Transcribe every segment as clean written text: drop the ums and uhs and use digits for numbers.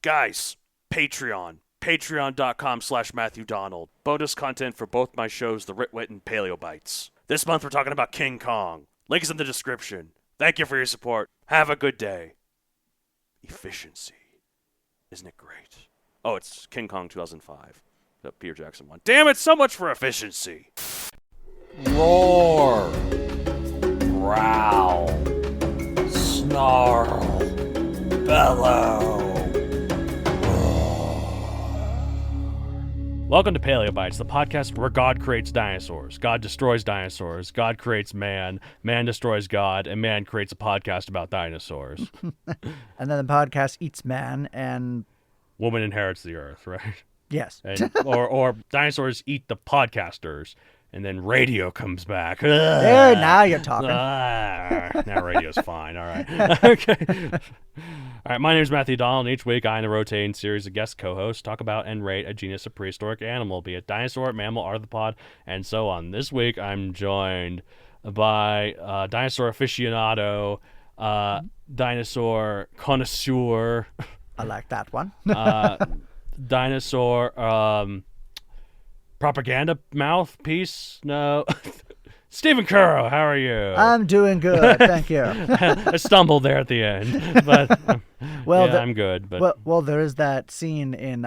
Guys, Patreon. Patreon.com/Matthew Donald. Bonus content for both my shows, The Ritwit and Paleo Bites. This month we're talking about King Kong. Link is in the description. Thank you for your support. Have a good day. Efficiency. Isn't it great? Oh, it's King Kong 2005. The Peter Jackson one. Damn it, so much for efficiency. Roar, growl, snarl, bellow. Welcome to Paleo Bites, the podcast where God creates dinosaurs, God destroys dinosaurs, God creates man, man destroys God, and man creates a podcast about dinosaurs. And then the podcast eats man, and Woman inherits the earth, right? yes. And, or dinosaurs eat the podcasters, and then radio comes back. There, now you're talking. Now radio's fine. All right. Okay. All right. My name is Matthew Donald, and each week I and a rotating series of guest co-hosts talk about and rate a genus of prehistoric animal, be it dinosaur, mammal, arthropod, and so on. This week I'm joined by dinosaur aficionado, dinosaur connoisseur, I like that one. dinosaur propaganda mouthpiece. No. Stephen Curro, how are you? I'm doing good, thank you. I stumbled there at the end, but Well, yeah, I'm good. But well, there is that scene in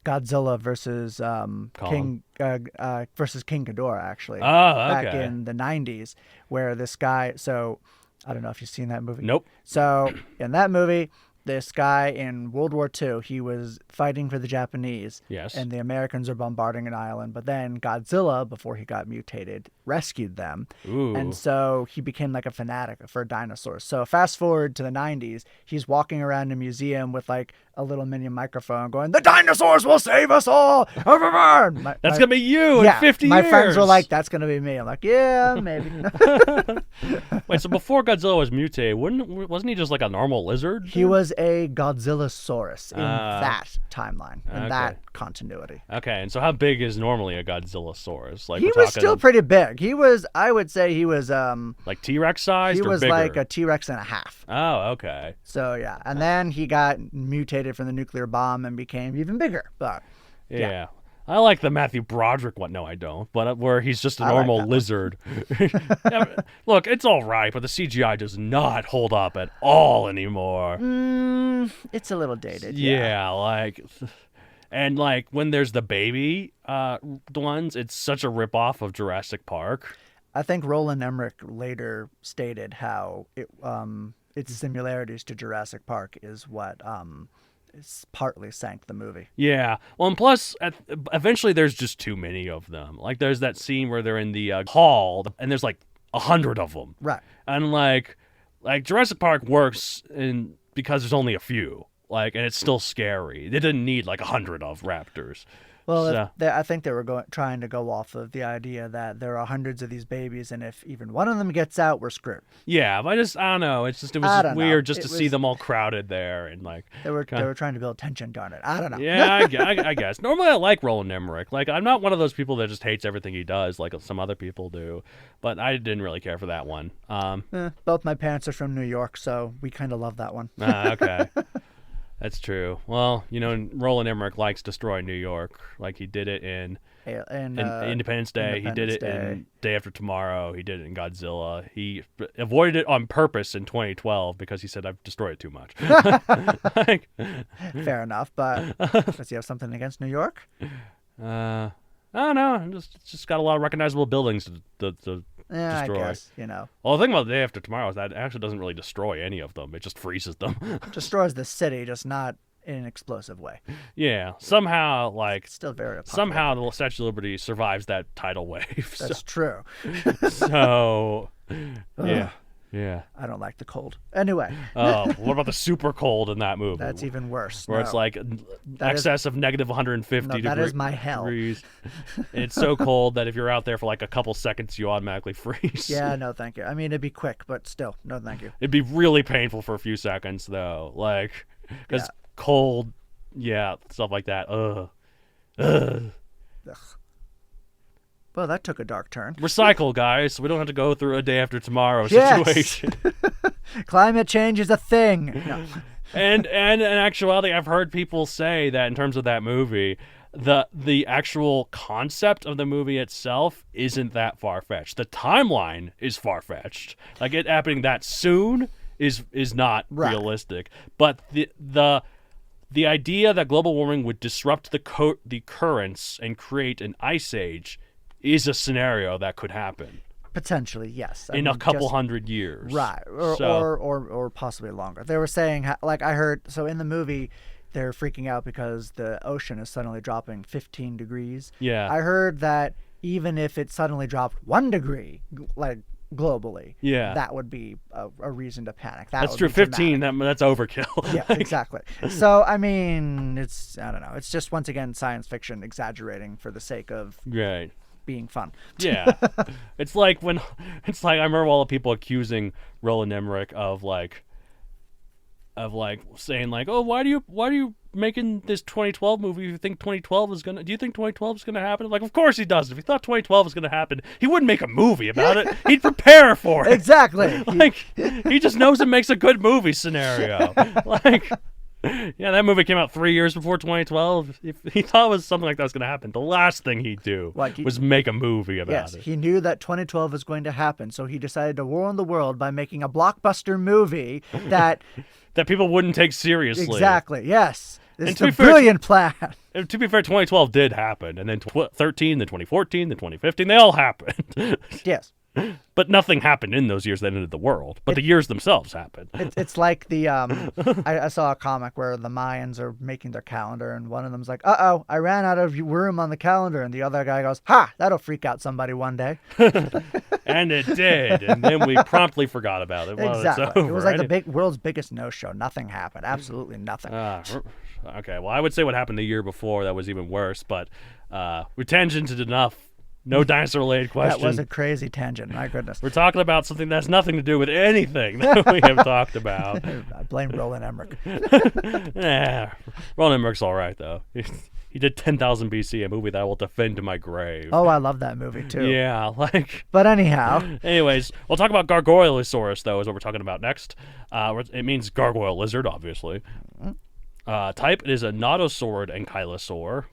Godzilla versus King Ghidorah, actually. Back in the 90s, where this guy. So I don't know if you've seen that movie. Nope. So in that movie, this guy in World War II, he was fighting for the Japanese. Yes. And the Americans are bombarding an island. But then Godzilla, before he got mutated, rescued them. Ooh. And so he became like a fanatic for dinosaurs. So fast forward to the 90s, he's walking around a museum with like a little mini microphone going, "The dinosaurs will save us all!" That's going to be you in 50 years. My friends were like, "That's going to be me." I'm like, "Yeah, maybe." Wait, so before Godzilla was mutated, wasn't he just like a normal lizard? He was a Godzillosaurus in that timeline, in that continuity. Okay, and so how big is normally a Godzillosaurus? Like He was still pretty big. He was, I would say he was like T-Rex sized he or was bigger? like a T-Rex and a half. Oh, okay. So yeah, and then he got mutated from the nuclear bomb and became even bigger. But Yeah. I like the Matthew Broderick one. No, I don't. But where he's just a normal lizard. Look, it's all right, but the CGI does not hold up at all anymore. it's a little dated. Yeah, and like when there's the baby ones, it's such a ripoff of Jurassic Park. I think Roland Emmerich later stated how its similarities to Jurassic Park is what partly sank the movie. Yeah. Well, and plus, eventually there's just too many of them. Like, there's that scene where they're in the hall, and there's like 100 of them. Right. And like Jurassic Park works because there's only a few. Like, and it's still scary. They didn't need like 100 of raptors. Well, I think they were trying to go off of the idea that there are hundreds of these babies, and if even one of them gets out, we're screwed. Yeah, but I don't know. It was just weird to see them all crowded there and like they were trying to build tension. Darn it, I don't know. Yeah, I guess. Normally, I like Roland Emmerich. Like, I'm not one of those people that just hates everything he does, like some other people do. But I didn't really care for that one. Both my parents are from New York, so we kind of love that one. Okay. That's true. Well, Roland Emmerich likes destroying New York. Like, he did it in Independence Day. He did it in Day After Tomorrow. He did it in Godzilla. He avoided it on purpose in 2012 because he said, "I've destroyed it too much." Fair enough, but does he have something against New York? I don't know. It's just got a lot of recognizable buildings to destroy. I guess, Well, the thing about the Day After Tomorrow is that it actually doesn't really destroy any of them. It just freezes them. It destroys the city, just not in an explosive way. Yeah. Somehow, still very popular. Somehow the Statue of Liberty survives that tidal wave. That's true. So, yeah. Yeah. I don't like the cold. Anyway. Oh, what about the super cold in that movie? That's even worse. Where it's like excess of negative 150 degrees. That is my hell. It's so cold that if you're out there for like a couple seconds, you automatically freeze. Yeah, no, thank you. I mean, it'd be quick, but still, no, thank you. It'd be really painful for a few seconds, though. Like, because cold, stuff like that. Ugh. Well, that took a dark turn. Recycle, guys, so we don't have to go through a Day After Tomorrow situation. Climate change is a thing. No. And in actuality, I've heard people say that in terms of that movie, the actual concept of the movie itself isn't that far-fetched. The timeline is far-fetched. Like, it happening that soon is not realistic. But the idea that global warming would disrupt the currents and create an ice age is a scenario that could happen. Potentially, yes. In a couple hundred years. Right. Or possibly longer. They were saying, like I heard, so in the movie, they're freaking out because the ocean is suddenly dropping 15 degrees. Yeah. I heard that even if it suddenly dropped 1 degree, like globally, that would be a reason to panic. That's true. 15, that's overkill. Yeah, exactly. So, I mean, I don't know. It's just, once again, science fiction exaggerating for the sake of being fun. Yeah. It's like I remember all the people accusing Roland Emmerich of saying like, oh, why are you making this 2012 movie if you think 2012 is gonna? Do you think 2012 is gonna happen? Like, of course he does. If he thought 2012 was gonna happen, he wouldn't make a movie about it. He'd prepare for it. Exactly. Like, he just knows it makes a good movie scenario. Like, yeah, that movie came out 3 years before 2012. If he thought it was something like that was gonna happen, the last thing he'd do was make a movie about it. He knew that 2012 was going to happen, so he decided to warn the world by making a blockbuster movie that people wouldn't take seriously. Exactly. Yes. It's a brilliant plan. To be fair, 2012 did happen, and then 2013, then 2014, then 2015, they all happened. Yes. But nothing happened in those years that ended the world. But the years themselves happened. It's like the I saw a comic where the Mayans are making their calendar, and one of them's like, "Uh-oh, I ran out of room on the calendar," and the other guy goes, "Ha, that'll freak out somebody one day." And it did, and then we promptly forgot about it. Well, exactly. It was like the world's biggest no-show. Nothing happened. Absolutely nothing. Okay, well, I would say what happened the year before that was even worse, but we tangented enough. No dinosaur-related question. That was a crazy tangent. My goodness. We're talking about something that's nothing to do with anything that we have talked about. I blame Roland Emmerich. Roland Emmerich's all right, though. He did 10,000 BC, a movie that I will defend to my grave. Oh, I love that movie, too. Yeah, But anyhow. Anyways, we'll talk about Gargoylosaurus, though, is what we're talking about next. It means gargoyle lizard, obviously. Type, it is a nodosaurid ankylosaur.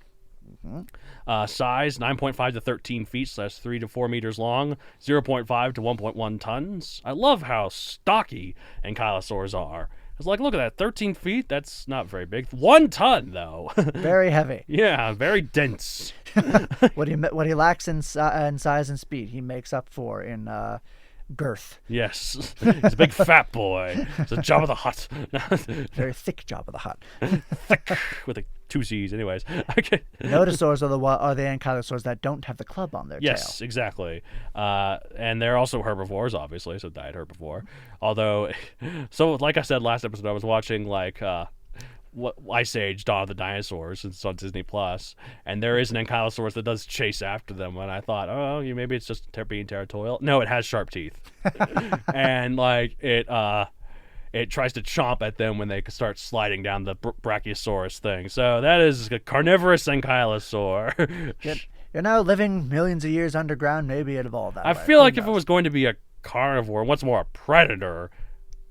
Size 9.5 to 13 feet, so that's 3 to 4 meters long, 0.5 to 1.1 tons. I love how stocky ankylosaurs are. It's like, look at that, 13 feet, that's not very big. 1 ton, though. Very heavy. Yeah, very dense. What he lacks in size and speed, he makes up for in girth. Yes. He's a big fat boy. It's a Jabba the Hutt. Very thick Jabba the Hutt. Thick with 2 C's, anyways. Okay. Nodosaurs are the ankylosaurs that don't have the club on their tail. Yes, exactly. And they're also herbivores, obviously, so diet herbivore. Although, so like I said last episode, I was watching Ice Age: Dawn of the Dinosaurs. It's on Disney Plus, and there is an ankylosaurus that does chase after them. And I thought, oh, maybe it's just being territorial. No, it has sharp teeth, and it tries to chomp at them when they start sliding down the Brachiosaurus thing. So that is a carnivorous ankylosaur. Living millions of years underground, maybe it evolved that way. I feel like if it was going to be a carnivore, what's more, a predator,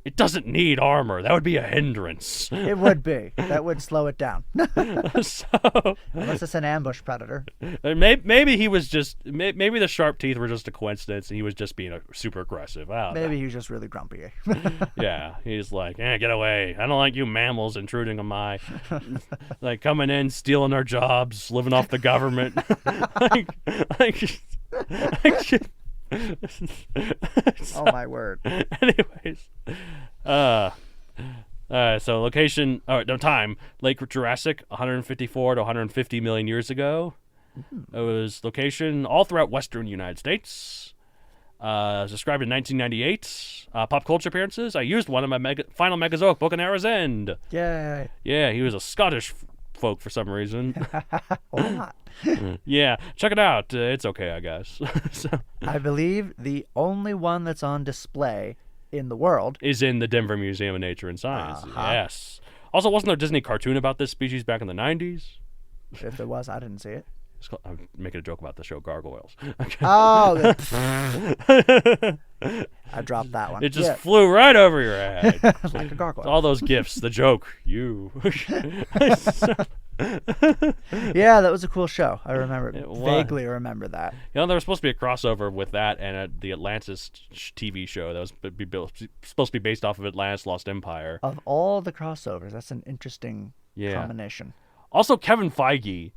it doesn't need armor. That would be a hindrance. It would be. That would slow it down. Unless it's an ambush predator. Maybe he was just... Maybe the sharp teeth were just a coincidence and he was just being super aggressive. Maybe he was just really grumpy. Yeah, he's like, get away. I don't like you mammals intruding on my... coming in, stealing our jobs, living off the government. Oh my word. Anyways, so location, time, Late Jurassic, 154 to 150 million years ago. It was location all throughout western United States. Described in 1998. Pop culture appearances, I used one in my final Megazoic book on Era's End. Yay. Yeah, he was a Scottish folk for some reason. Or not. Yeah, check it out. It's okay, I guess. I believe the only one that's on display in the world is in the Denver Museum of Nature and Science. Uh-huh. Yes. Also, wasn't there a Disney cartoon about this species back in the 90s? If there was, I didn't see it. I'm making a joke about the show Gargoyles. Okay. Oh. I dropped that one. It just flew right over your head. Like a gargoyle. All those gifts, the joke, you. Yeah, that was a cool show. I remember, vaguely remember that. You know, there was supposed to be a crossover with that and the Atlantis TV show that was supposed to be based off of Atlantis Lost Empire. Of all the crossovers, that's an interesting combination. Also, Kevin Feige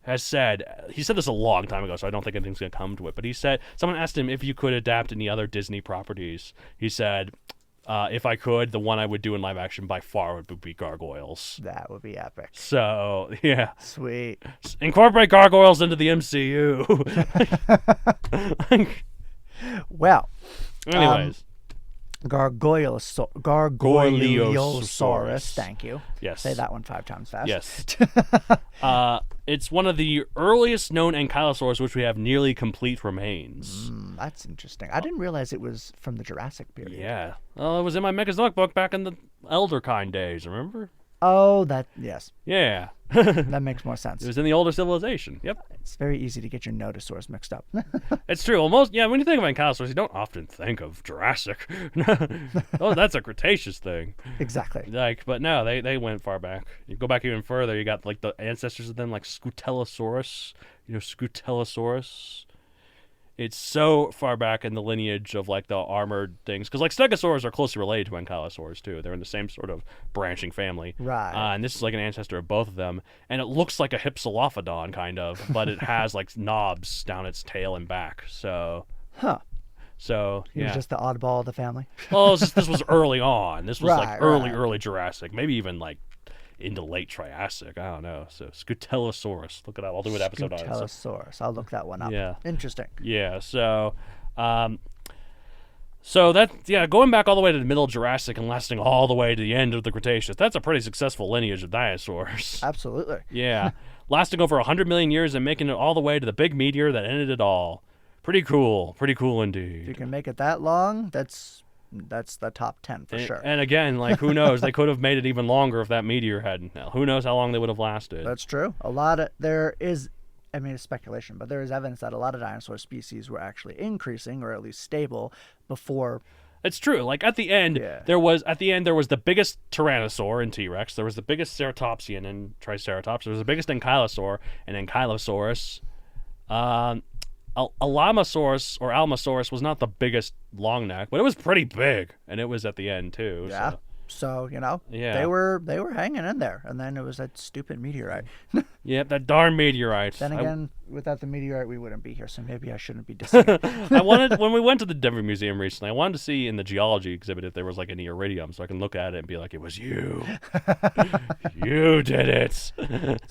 has said, he said this a long time ago, so I don't think anything's going to come to it, but he said, someone asked him if you could adapt any other Disney properties. He said, if I could, the one I would do in live action by far would be Gargoyles. That would be epic. So, yeah. Sweet. Incorporate Gargoyles into the MCU. Well. Anyways. Gargoylosaurus. Thank you. Yes. Say that one 5 times fast. Yes. It's one of the earliest known ankylosaurs, which we have nearly complete remains. That's interesting. I didn't realize it was from the Jurassic period. Yeah. Well, it was in my Mechazoic book back in the Elder Kind days, remember? Oh, yes. Yeah. That makes more sense. It was in the older civilization. Yep. It's very easy to get your nodosaurs mixed up. It's true. Well, when you think of ankylosaurs, you don't often think of Jurassic. Oh, that's a Cretaceous thing. Exactly. But no, they went far back. You go back even further, you got like the ancestors of them, like Scutellosaurus. Scutellosaurus. It's so far back in the lineage of like the armored things, because like Stegosaurus are closely related to ankylosaurs too. They're in the same sort of branching family, right? And this is like an ancestor of both of them, and it looks like a Hypsilophodon kind of, but it has like knobs down its tail and back. So, So He was just the oddball of the family. Well, this was early on. This was like right. early Jurassic, maybe even like into late Triassic. I don't know. So Scutellosaurus. Look it up. I'll do an episode on it. Scutellosaurus. I'll look that one up. Yeah. Interesting. Yeah. So going back all the way to the middle Jurassic and lasting all the way to the end of the Cretaceous, that's a pretty successful lineage of dinosaurs. Absolutely. Yeah. Lasting over 100 million years and making it all the way to the big meteor that ended it all. Pretty cool. Pretty cool indeed. If you can make it that long, that's the top 10 for sure. And again, like, who knows? They could have made it even longer if that meteor hadn't. Now, who knows how long they would have lasted? That's true. It's speculation, but there is evidence that a lot of dinosaur species were actually increasing, or at least stable, before. It's true. Like at the end, there was the biggest Tyrannosaur in T-Rex. There was the biggest Ceratopsian in Triceratops. There was the biggest Ankylosaur in Ankylosaurus. Alamosaurus or Almosaurus was not the biggest long neck, but it was pretty big, and it was at the end too. Yeah. So they were hanging in there, and then it was that stupid meteorite. Yep, that darn meteorite. Then again, without the meteorite, we wouldn't be here. So maybe I shouldn't be dissing it. When we went to the Denver Museum recently, I wanted to see in the geology exhibit if there was like any iridium, so I can look at it and be like, "It was you. You did it."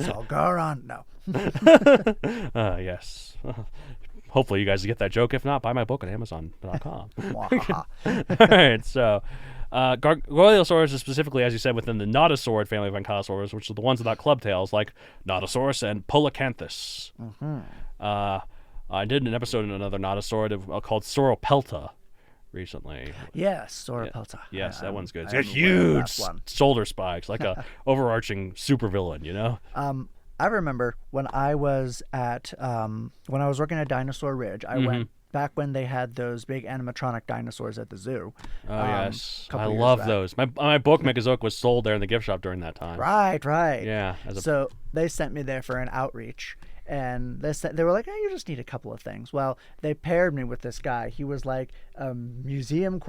So Goron, no. Yes. Hopefully you guys get that joke. If not, buy my book at Amazon.com. All right, so Gargoylosaurus is specifically, as you said, within the nodosaurid family of Ankylosaurus, which are the ones without club tails, like Nodosaurus and Polacanthus. Mm-hmm. I did an episode on another nodosaurid called Sauropelta recently. Yes, Sauropelta. Yes, that one's good. It's got huge shoulder spikes, like a overarching supervillain, you know? I remember when I was working at Dinosaur Ridge, I went back when they had those big animatronic dinosaurs at the zoo. Oh, yes. I love those. My book, Mechazoic, was sold there in the gift shop during that time. Right. Yeah. So they sent me there for an outreach, and they were like, you just need a couple of things. Well, they paired me with this guy. He was like a museum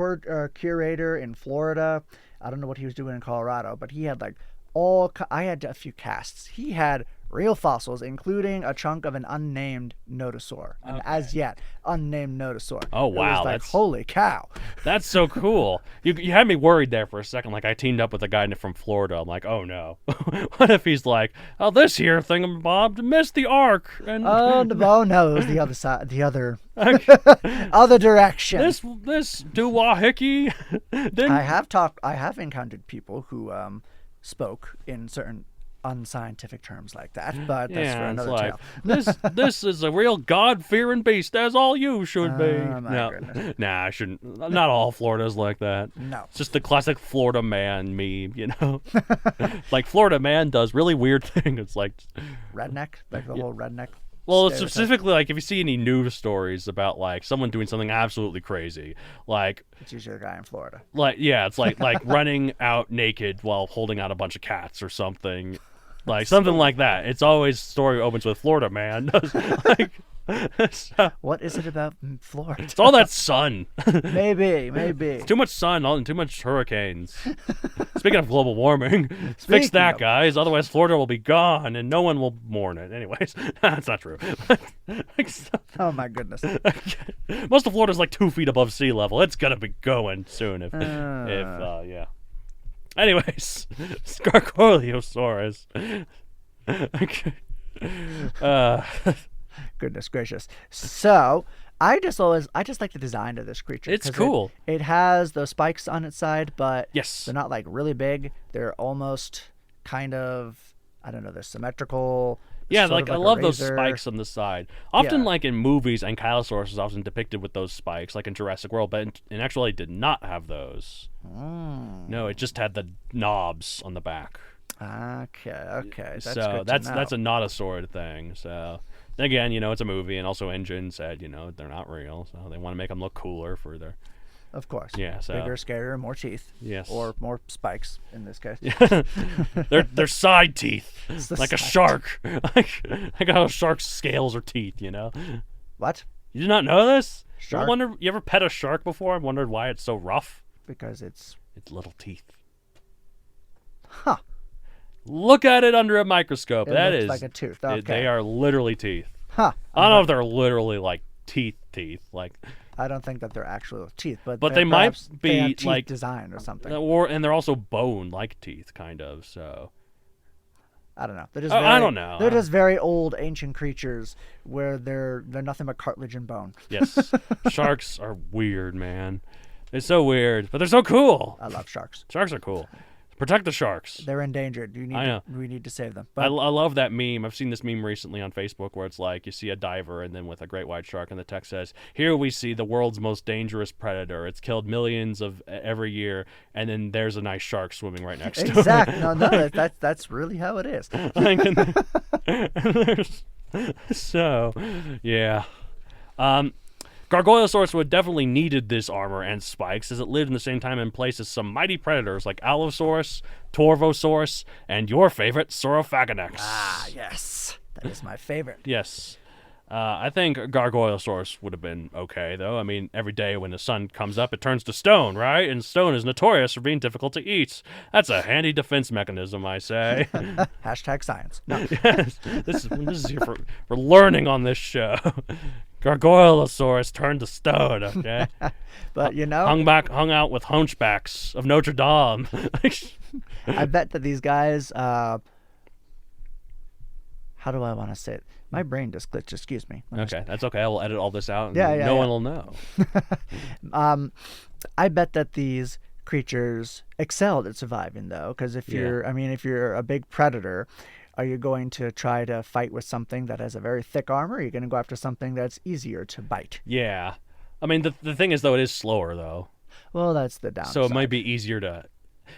curator in Florida. I don't know what he was doing in Colorado, but he had like I had a few casts. He had real fossils, including a chunk of an unnamed nodosaur, an as yet unnamed nodosaur. Oh wow! It was like, holy cow! That's so cool. You had me worried there for a second. Like I teamed up with a guy from Florida. I'm like, oh no, what if he's like, this here thingamabob missed the arc? And no, it was the other side, the other other direction. This doohickey. I have encountered people who spoke in certain unscientific terms like that, but that's for another tale. This is a real God-fearing beast, as all you should be. Goodness. Nah, I shouldn't. Not all Florida's like that. No. It's just the classic Florida man meme, you know? Like, Florida man does really weird things. It's like... Redneck? Like the whole redneck Well, specifically, like, if you see any news stories about, like, someone doing something absolutely crazy, like... It's usually a guy in Florida. Like, yeah, it's like running out naked while holding out a bunch of cats or something. Like, something like that. It's always story opens with Florida, man. Like, so, what is it about Florida? it's all that sun. Maybe. Too much sun and too much hurricanes. Speaking of global warming, fix that, guys. Otherwise, Florida will be gone and no one will mourn it. Anyways, that's not true. Oh, my goodness. Most of Florida's like 2 feet above sea level. It's going to be going soon if yeah. Anyways, Gargoyleosaurus. Okay. Goodness gracious. So, I just like the design of this creature. It's cool. It has those spikes on its side, but yes, they're not like really big. They're almost kind of, I don't know, they're symmetrical. Yeah, like I love those spikes on the side. Often, like in movies, Ankylosaurus is often depicted with those spikes, like in Jurassic World, but in actually did not have those. No, it just had the knobs on the back. Okay. That's so good that's to know. a nodosaurid thing. So again, it's a movie, and also Engine said, they're not real, so they want to make them look cooler for their. Of course. Yeah. So bigger, scarier, more teeth. Yes. Or more spikes in this case. they're side teeth, like a shark. like how sharks' scales are teeth. What? You did not know this? Shark? You ever pet a shark before and wondered why it's so rough? Because it's little teeth. Huh. Look at it under a microscope. It That looks is like a tooth. Okay. They are literally teeth. Huh. I don't know if they're literally like teeth. Like I don't think that they're actual teeth, but they might be they have teeth like design or something. And they're also bone like teeth, kind of. So I don't know. They're just I don't know. They're just very old, ancient creatures where they're nothing but cartilage and bone. Yes, sharks are weird, man. They're so weird, but they're so cool. I love sharks. Sharks are cool. Protect the sharks. They're endangered. We need to save them. But I love that meme. I've seen this meme recently on Facebook where it's like you see a diver and then with a great white shark, and the text says, "Here we see the world's most dangerous predator. It's killed millions of every year," and then there's a nice shark swimming right next to it. Exactly. No, that's really how it is. So, yeah. Gargoylosaurus would have definitely needed this armor and spikes, as it lived in the same time and place as some mighty predators like Allosaurus, Torvosaurus, and your favorite Saurophagonex. Ah, yes. That is my favorite. Yes. I think Gargoylosaurus would have been okay, though. I mean, every day when the sun comes up, it turns to stone, right? And stone is notorious for being difficult to eat. That's a handy defense mechanism, I say. Hashtag science. No. Yes. This is here for learning on this show. Gargoylosaurus turned to stone, okay? But hung out with hunchbacks of Notre Dame. I bet that these guys how do I want to say it? My brain just glitched, excuse me. Okay, that's okay. I will edit all this out and no one will know. I bet that these creatures excelled at surviving though, because if you're a big predator, are you going to try to fight with something that has a very thick armor? Or are you going to go after something that's easier to bite? Yeah. I mean, the thing is, though, it is slower, though. Well, that's the downside. So it might be easier to...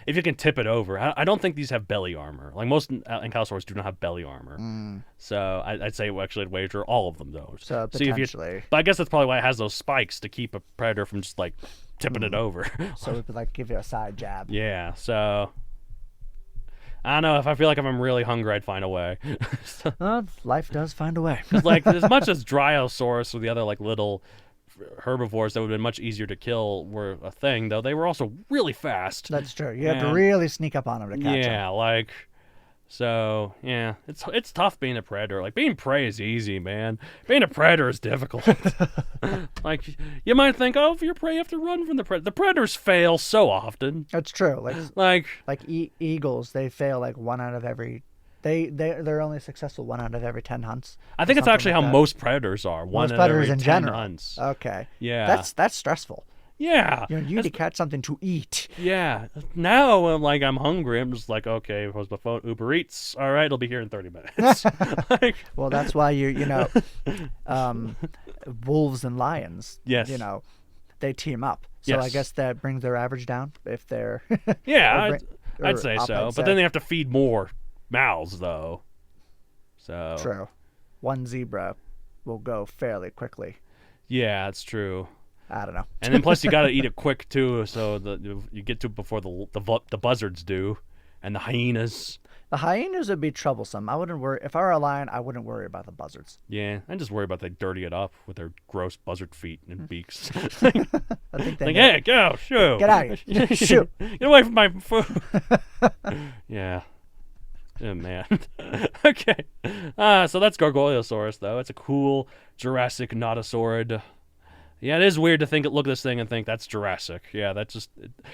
If you can tip it over. I don't think these have belly armor. Like, most Ankylosaurus do not have belly armor. So I'd say, actually, I'd wager all of them, though. So potentially. But I guess that's probably why it has those spikes, to keep a predator from just, like, tipping it over. So it would, like, give you a side jab. Yeah, so... I don't know. If I feel like if I'm really hungry, I'd find a way. Life does find a way. Because, like, as much as Dryosaurus or the other, like, little herbivores that would have been much easier to kill were a thing, though, they were also really fast. That's true. You have to really sneak up on them to catch them. Yeah, like... So, yeah, it's tough being a predator. Like, being prey is easy, man. Being a predator is difficult. Like, you might think, oh, if you're prey, you have to run from the predator. The predators fail so often. That's true. Like eagles, they fail like 1 out of every... They're only successful 1 out of every 10 hunts. I think it's actually how most predators are. Most predators in 10 general. Hunts. Okay. Yeah. That's stressful. Yeah. You need to catch something to eat. Yeah. Now I'm hungry. I'm just like, okay, where's my phone? Uber Eats. All right, it'll be here in 30 minutes. Well, that's why wolves and lions. Yes. They team up. So yes. I guess that brings their average down if they're. Yeah, I'd say so. But then they have to feed more mouths, though. So. True. one zebra will go fairly quickly. Yeah, that's true. I don't know. And then plus you got to eat it quick too, so you get to it before the buzzards do, and the hyenas. The hyenas would be troublesome. I wouldn't worry. If I were a lion, I wouldn't worry about the buzzards. Yeah, I just worry about they dirty it up with their gross buzzard feet and beaks. I think they hey, go, shoot. Get out of here. Shoot. Get away from my food. Yeah. Oh, man. Okay. So that's Gargoylosaurus, though. It's a cool Jurassic nodosaurid. Yeah, it is weird to look at this thing and think that's Jurassic. Yeah, that just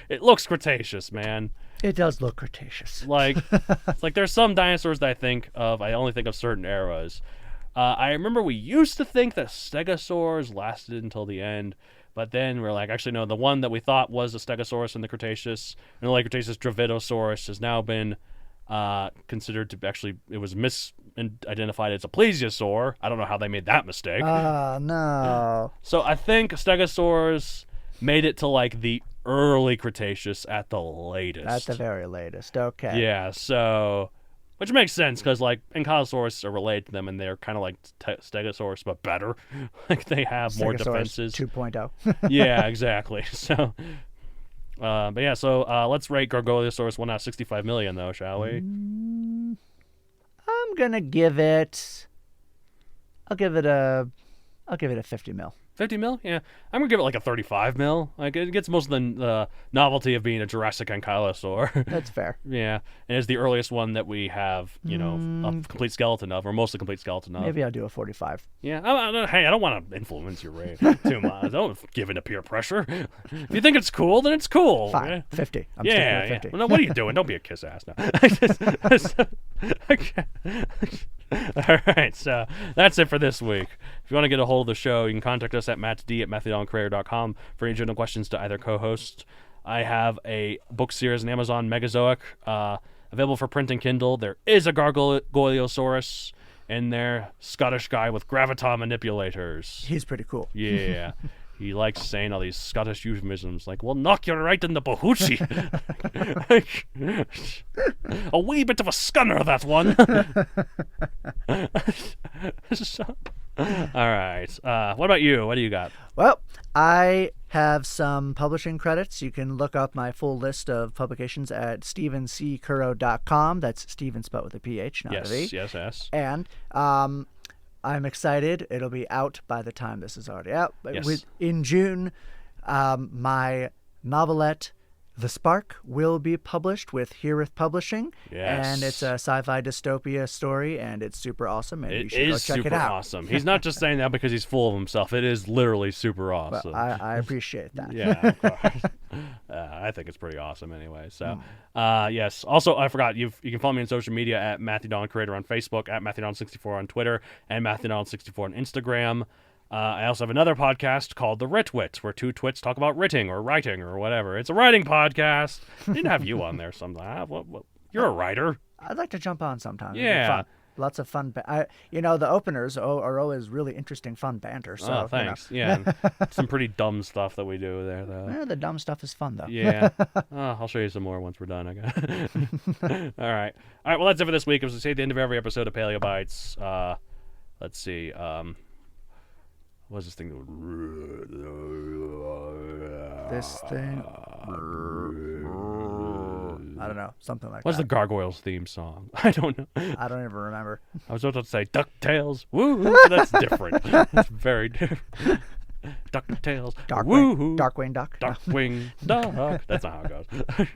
it looks Cretaceous, man. It does look Cretaceous. It's like there's some dinosaurs that I think of. I only think of certain eras. I remember we used to think that stegosaurs lasted until the end, but then we're like, actually no, the one that we thought was a stegosaurus in the Cretaceous, in the late Cretaceous, Dravidosaurus, has now been considered to actually, it was misidentified as a plesiosaur. I don't know how they made that mistake. No. So I think stegosaurs made it to like the early Cretaceous at the latest. At the very latest. Okay. Yeah, so, which makes sense because like Ankylosaurus are related to them, and they're kind of like Stegosaurus but better. Like they have more defenses. 2.0. Yeah, exactly. So, but yeah, so let's rate Gargoylosaurus 1 out of 65 million, though, shall we? I'm gonna give it. I'll give it a 50 mil. 50 mil? Yeah. I'm going to give it like a 35 mil. Like, it gets most of the novelty of being a Jurassic Ankylosaur. That's fair. Yeah. And it's the earliest one that we have, a complete skeleton of, or mostly complete skeleton of. Maybe I'll do a 45. Yeah. I don't want to influence your rate too much. Don't give in to peer pressure. If you think it's cool, then it's cool. Fine. 50. I'm yeah, sticking with 50. Yeah. Well, no, what are you doing? Don't be a kiss ass now. Okay. All right, so that's it for this week. If you want to get a hold of the show, you can contact us at mattd@matthewdoncreator.com for any general questions to either co-host. I have a book series on Amazon, Megazoic, available for print and Kindle. There is a Gargoyleosaurus in there, Scottish guy with graviton manipulators. He's pretty cool. Yeah. He likes saying all these Scottish euphemisms like, we'll knock you right in the bahoochie. A wee bit of a scunner, that one. All right. What about you? What do you got? Well, I have some publishing credits. You can look up my full list of publications at StephenCurro.com. That's Stephen spelled with a PH, not a V. Yes. And I'm excited. It'll be out by the time this is already out. Yes. In June, my novelette, The Spark, will be published with Herith Publishing. Yes. And it's a sci-fi dystopia story, and it's super awesome, and you should go check it out. Awesome. He's not just saying that because he's full of himself. It is literally super awesome. Well, I appreciate that. Yeah, of course. I think it's pretty awesome anyway. So, yes. Also, I forgot, you can follow me on social media at Matthew Don Creator on Facebook, at MatthewDon64 on Twitter, and MatthewDon64 on Instagram. I also have another podcast called The Writ-Wit, where two twits talk about writing or writing or whatever. It's a writing podcast. I didn't have you on there sometime. You're a writer. I'd like to jump on sometime. Yeah. Lots of fun. The openers are always really interesting, fun banter. So, thanks. Yeah. Some pretty dumb stuff that we do there, though. Yeah, the dumb stuff is fun, though. Yeah. I'll show you some more once we're done, I guess. All right. Well, that's it for this week. As we say at the end of every episode of Paleo Bites, let's see. What's this thing? This thing? I don't know. Something like What's that. the Gargoyles theme song? I don't know. I don't even remember. I was about to say DuckTales. Woo! That's different. That's very different. DuckTales. Darkwing Duck. Darkwing Duck. That's not how it goes.